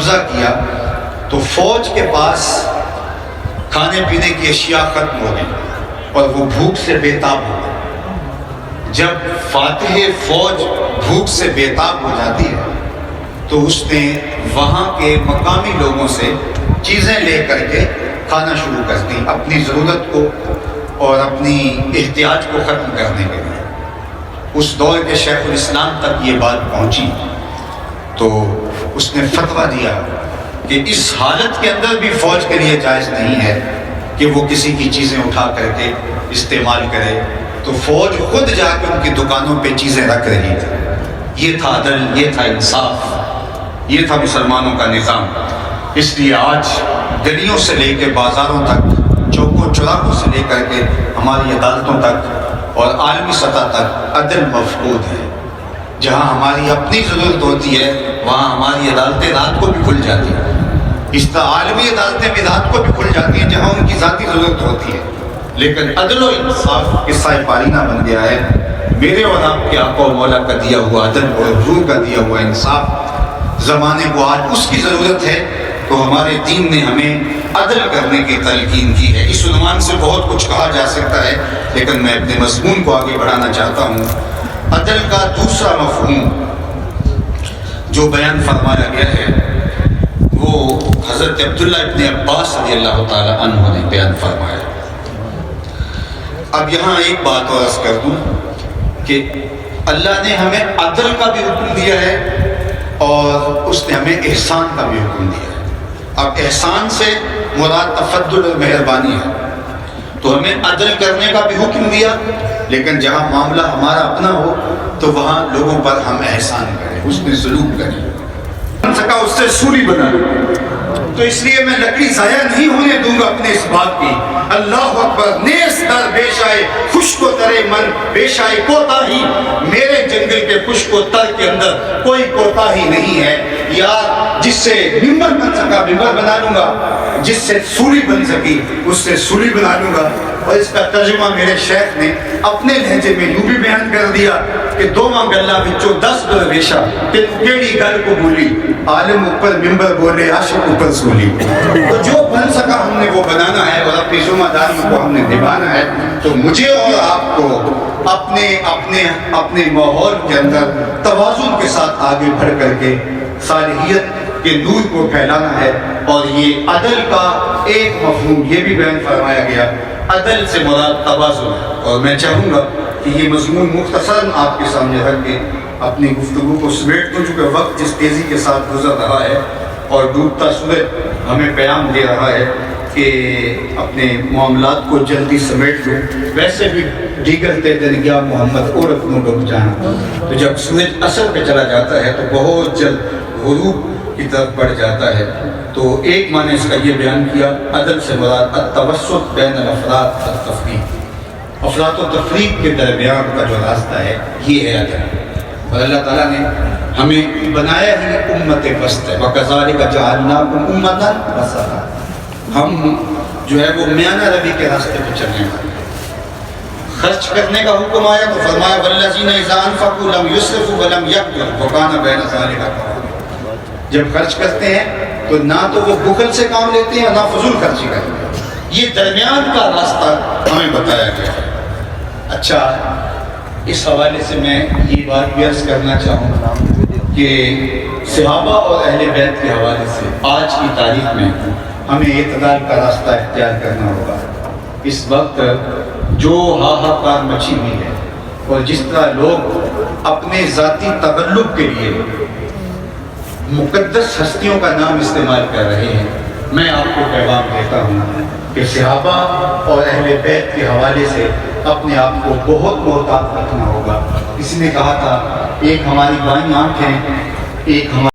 قبضہ کیا تو فوج کے پاس کھانے پینے کی اشیاء ختم ہو گئی اور وہ بھوک سے بےتاب ہو گئی۔ جب فاتح فوج بھوک سے بےتاب ہو جاتی ہے تو اس نے وہاں کے مقامی لوگوں سے چیزیں لے کر کے کھانا شروع کر دی، اپنی ضرورت کو اور اپنی احتیاج کو ختم کرنے کے لیے۔ اس دور کے شیخ الاسلام تک یہ بات پہنچی تو اس نے فتویٰ دیا کہ اس حالت کے اندر بھی فوج کے لیے جائز نہیں ہے کہ وہ کسی کی چیزیں اٹھا کر کے استعمال کرے، تو فوج خود جا کے ان کی دکانوں پہ چیزیں رکھ رہی تھی۔ یہ تھا عدل، یہ تھا انصاف، یہ تھا مسلمانوں کا نظام۔ اس لیے آج گلیوں سے لے کے بازاروں تک، چوکوں چوراہوں سے لے کر کے ہماری عدالتوں تک اور عالمی سطح تک عدل مفقود ہے۔ جہاں ہماری اپنی ضرورت ہوتی ہے وہاں ہماری عدالتیں رات کو بھی کھل جاتی ہیں، اس طرح عالمی عدالتیں بھی رات کو بھی کھل جاتی ہیں جہاں ان کی ذاتی ضرورت ہوتی ہے۔ لیکن عدل و انصاف قصہ پارینہ بن گیا ہے۔ میرے اور آپ کے آقا و مولا کا دیا ہوا عدل اور حضور کا دیا ہوا انصاف زمانے کو آج اس کی ضرورت ہے، تو ہمارے دین نے ہمیں عدل کرنے کی تلقین کی ہے۔ اس عنوان سے بہت کچھ کہا جا سکتا ہے لیکن میں اپنے مضمون کو آگے بڑھانا چاہتا ہوں۔ عدل کا دوسرا مفہوم جو بیان فرمایا گیا ہے وہ حضرت عبداللہ ابن عباس رضی اللہ تعالی عنہ نے بیان فرمایا۔ اب یہاں ایک بات اور عرض کر دوں کہ اللہ نے ہمیں عدل کا بھی حکم دیا ہے اور اس نے ہمیں احسان کا بھی حکم دیا ہے۔ اب احسان سے مراد تفضل اور مہربانی ہے، تو ہمیں عدل کرنے کا بھی حکم دیا، لیکن جہاں معاملہ ہمارا اپنا ہو تو وہاں لوگوں پر ہم احسان کریں، اس میں سلوک کریں، بن سکا اس سے سوری بنا لوں۔ تو اس لیے میں لکڑی ضائع نہیں ہونے دوں گا اپنے اس بات کی۔ اللہ اکبر، نیس در پیش آئے خشک و ترے من پیش آئے کوتاہی، میرے جنگل کے خشک و تر کے اندر کوئی کوتاہی نہیں ہے۔ یار جس سے ممبر بن سکا ممبر بنا لوں گا، جس سے سولی بن سکی اس سے سولی بنا لوں گا۔ اور اس کا ترجمہ میرے شیخ نے اپنے لہجے میں یوں بھی بیان کر دیا کہ دوواں گلاں وچوں 10 درویشاں تینوں کیڑی گل کو بولی، عالم اوپر ممبر بولے عاشق اوپر سولی۔ تو جو بن سکا ہم نے وہ بنانا ہے اور اپنی ذمہ داریوں کو ہم نے نبھانا ہے۔ تو مجھے اور آپ کو اپنے ماحول کے اندر توازن کے ساتھ آگے بڑھ کر کے صالحیت کے نور کو پھیلانا ہے۔ اور یہ عدل کا ایک مفہوم یہ بھی بیان فرمایا گیا، عدل سے مراد توازن ہے۔ اور میں چاہوں گا کہ یہ مضمون مختصراً آپ کے سامنے رکھ کے اپنی گفتگو کو سمیٹ دوں، چونکہ وقت جس تیزی کے ساتھ گزر رہا ہے اور ڈوبتا سورج ہمیں پیام دے رہا ہے کہ اپنے معاملات کو جلدی سمیٹ لوں۔ ویسے بھی دیگر دن گیا محمد اور اپنوں ڈب جانا، تو جب سورج اثر پہ چلا جاتا ہے تو بہت جلد غروب کی طرف بڑھ جاتا ہے۔ تو ایک معنی اس کا یہ بیان کیا، عدل سے مراد التوسط بین الافراد والتفریق، افراد و تفریق کے درمیان کا جو راستہ ہے یہ ہے عدل۔ اور اللہ تعالیٰ نے ہمیں بنایا ہی امت وسط ہے، وَكَذَلِكَ جَعَلْنَاكُمْ أُمَّةً وَسَطًا، ہم جو ہے وہ میانہ روی کے راستے پہ چلنے والے۔ خرچ کرنے کا حکم آیا تو فرمایا وَالَّذِينَ إِذَا أَنفَقُوا لَمْ يُسْرِفُوا وَلَمْ يَقْتُرُوا وَكَانَ بَيْنَ ذَلِكَ قَوَامًا، جب خرچ کرتے ہیں تو نہ تو وہ بخل سے کام لیتے ہیں نہ فضول خرچی کرتے ہیں، یہ درمیان کا راستہ ہمیں بتایا گیا ہے۔ اچھا، اس حوالے سے میں یہ بات بھی عرض کرنا چاہوں گا کہ صحابہ اور اہل بیت کے حوالے سے آج کی تاریخ میں ہمیں اعتدال کا راستہ اختیار کرنا ہوگا۔ اس وقت جو ہاہاکار مچی ہوئی ہے اور جس طرح لوگ اپنے ذاتی تغلب کے لیے مقدس ہستیوں کا نام استعمال کر رہے ہیں، میں آپ کو پیغام دیتا ہوں کہ صحابہ اور اہل بیت کے حوالے سے اپنے آپ کو بہت محتاط رکھنا ہوگا۔ کسی نے کہا تھا ایک ہماری بائیں آنکھ ہے، ایک ہماری